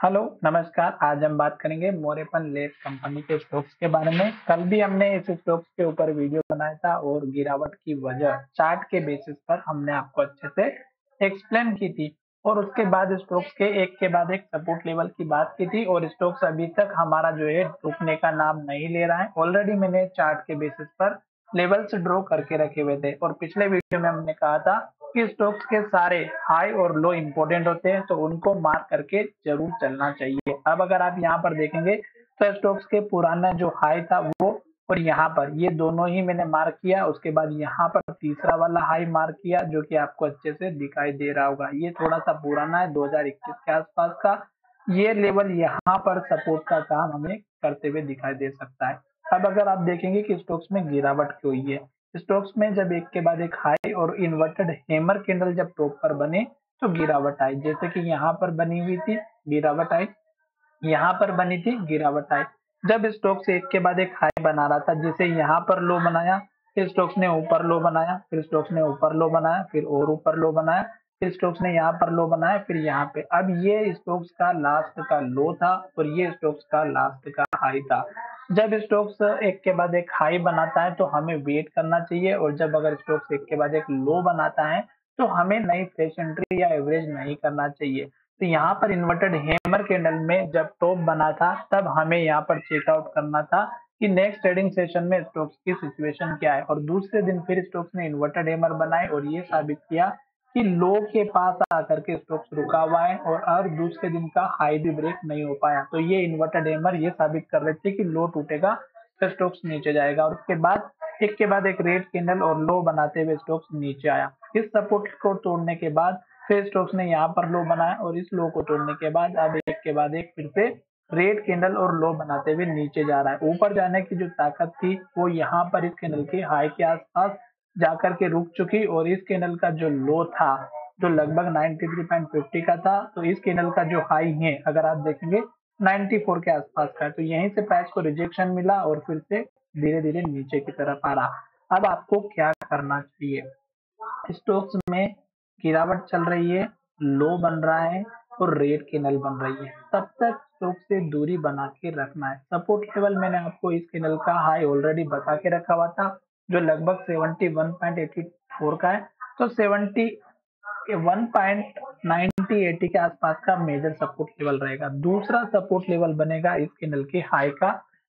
Hello, नमस्कार। आज हम बात करेंगे मोरेपन लेप कंपनी के स्टॉक्स के बारे में। कल भी हमने इस स्टॉक्स के ऊपर वीडियो बनाया था और गिरावट की वजह चार्ट के बेसिस पर हमने आपको अच्छे से एक्सप्लेन की थी और उसके बाद स्टॉक्स के एक के बाद एक सपोर्ट लेवल की बात की थी और स्टॉक्स अभी तक हमारा जो है रुकने का नाम नहीं ले रहा है। ऑलरेडी मैंने चार्ट के बेसिस पर लेवल्स ड्रॉ करके रखे हुए थे और पिछले वीडियो में हमने कहा था कि स्टॉक्स के सारे हाई और लो इंपॉर्टेंट होते हैं तो उनको मार्क करके जरूर चलना चाहिए। अब अगर आप यहाँ पर देखेंगे तो स्टॉक्स के पुराना जो हाई था वो और यहाँ पर ये दोनों ही मैंने मार्क किया। उसके बाद यहाँ पर तीसरा वाला हाई मार्क किया जो कि आपको अच्छे से दिखाई दे रहा होगा। ये थोड़ा सा पुराना है 2021 के आसपास का। ये लेवल यहाँ पर सपोर्ट का काम हमें करते हुए दिखाई दे सकता है। अब अगर आप देखेंगे कि स्टॉक्स में गिरावट क्यों हुई है, स्टॉक्स में जब एक के बाद एक हाई और इन्वर्टेड हैमर कैंडल जब टॉप पर बने तो गिरावट आई। जैसे कि यहाँ पर बनी हुई थी, गिरावट आई। यहाँ पर बनी थी, गिरावट आई। जब स्टॉक्स एक के बाद एक हाई बना रहा था, जैसे यहाँ पर लो बनाया, फिर स्टॉक्स ने ऊपर लो बनाया, फिर स्टॉक्स ने ऊपर लो बनाया, फिर और ऊपर लो बनाया, फिर स्टॉक्स ने यहाँ पर लो बनाया, फिर यहाँ पे। अब ये स्टॉक्स का लास्ट का लो था और ये स्टॉक्स का लास्ट का हाई था। जब स्टॉक्स एक के बाद एक हाई बनाता है तो हमें वेट करना चाहिए और जब अगर स्टॉक्स एक के बाद एक लो बनाता है तो हमें नई फ्रेश एंट्री या एवरेज नहीं करना चाहिए। तो यहाँ पर इन्वर्टेड हैमर कैंडल में जब टॉप बना था तब हमें यहाँ पर चेकआउट करना था कि नेक्स्ट ट्रेडिंग सेशन में स्टॉक्स की सिचुएशन क्या है। और दूसरे दिन फिर स्टॉक्स ने इन्वर्टेड हैमर बनाए और ये साबित किया कि लो के पास आकर के स्टॉक्स रुका हुआ है और दूसरे दिन का हाई भी ब्रेक नहीं हो पाया। तो ये इन्वर्टेड हैमर ये साबित कर रहे थे कि लो टूटेगा तो स्टॉक्स नीचे जाएगा और उसके बाद एक के बाद एक रेड कैंडल और लो बनाते हुए स्टॉक्स नीचे आया। इस सपोर्ट को तोड़ने के बाद फिर स्टॉक्स ने यहाँ पर लो बनाया और इस लो को तोड़ने के बाद अब एक के बाद एक फिर से रेड कैंडल और लो बनाते हुए नीचे जा रहा है। ऊपर जाने की जो ताकत थी वो यहाँ पर इस कैंडल के हाई के आसपास जाकर के रुक चुकी और इस कैंडल का जो लो था जो लगभग 93.50 का था, तो इस कैंडल का जो हाई है अगर आप देखेंगे 94 के आसपास का है। तो यहीं से प्राइस को रिजेक्शन मिला और फिर से धीरे धीरे नीचे की तरफ आ रहा। अब आपको क्या करना चाहिए, स्टॉक्स में गिरावट चल रही है, लो बन रहा है और रेड कैंडल बन रही है, तब तक स्टॉक से दूरी बना के रखना है। सपोर्ट लेवल मैंने आपको इस कैंडल का हाई ऑलरेडी बता के रखा हुआ था जो लगभग 71.84 का है। तो 71.90-80 के आसपास का मेजर सपोर्ट लेवल रहेगा। दूसरा सपोर्ट लेवल बनेगा इस कैंडल के हाई का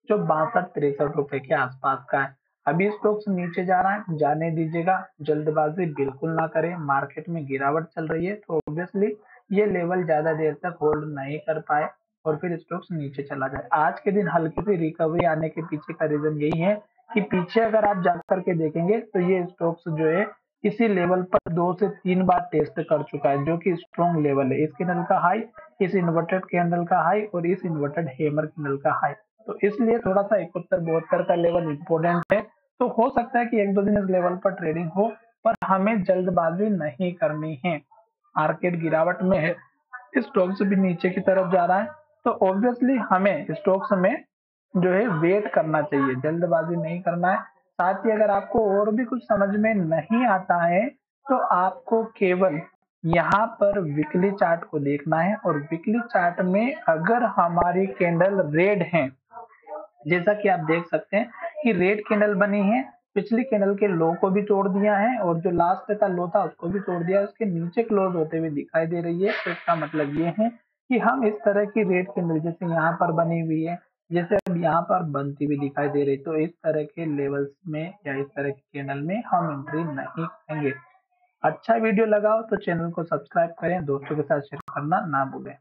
जो 62-63 रुपए के आसपास का है। अभी स्टॉक्स नीचे जा रहा है, जाने दीजिएगा, जल्दबाजी बिल्कुल ना करें। मार्केट में गिरावट चल रही है तो ऑब्वियसली ये लेवल ज्यादा देर तक होल्ड नहीं कर पाए और फिर स्टॉक्स नीचे चला जाए। आज के दिन हल्की सी रिकवरी आने के पीछे का रीजन यही है कि पीछे अगर आप जाकर के देखेंगे तो ये स्टॉक्स जो है इसी लेवल पर 2 से 3 बार टेस्ट कर चुका है जो कि स्ट्रॉन्ग लेवल है। इस कैंडल का हाई, इस इन्वर्टेड कैंडल का हाई और इस इन्वर्टेड हैमर कैंडल का हाई। तो इसलिए थोड़ा सा 71-72 का लेवल इंपॉर्टेंट है। तो हो सकता है कि एक दो दिन इस लेवल पर ट्रेडिंग हो पर हमें जल्दबाजी नहीं करनी है। मार्केट गिरावट में है, स्टॉक्स भी नीचे की तरफ जा रहा है तो ऑब्वियसली हमें स्टॉक्स में जो है वेट करना चाहिए, जल्दबाजी नहीं करना है। साथ ही अगर आपको और भी कुछ समझ में नहीं आता है तो आपको केवल यहाँ पर वीकली चार्ट को देखना है और वीकली चार्ट में अगर हमारी कैंडल रेड है, जैसा कि आप देख सकते हैं कि रेड कैंडल बनी है, पिछली कैंडल के लो को भी तोड़ दिया है और जो लास्ट का लो था उसको भी तोड़ दिया है, उसके नीचे क्लोज होते हुए दिखाई दे रही है। तो इसका मतलब ये है कि हम इस तरह की रेड कैंडल जैसे यहाँ पर बनी हुई है, जैसे अब यहाँ पर बनती हुई दिखाई दे रही, तो इस तरह के लेवल्स में या इस तरह की कैंडल में हम एंट्री नहीं करेंगे। अच्छा वीडियो लगाओ तो चैनल को सब्सक्राइब करें, दोस्तों के साथ शेयर करना ना भूलें।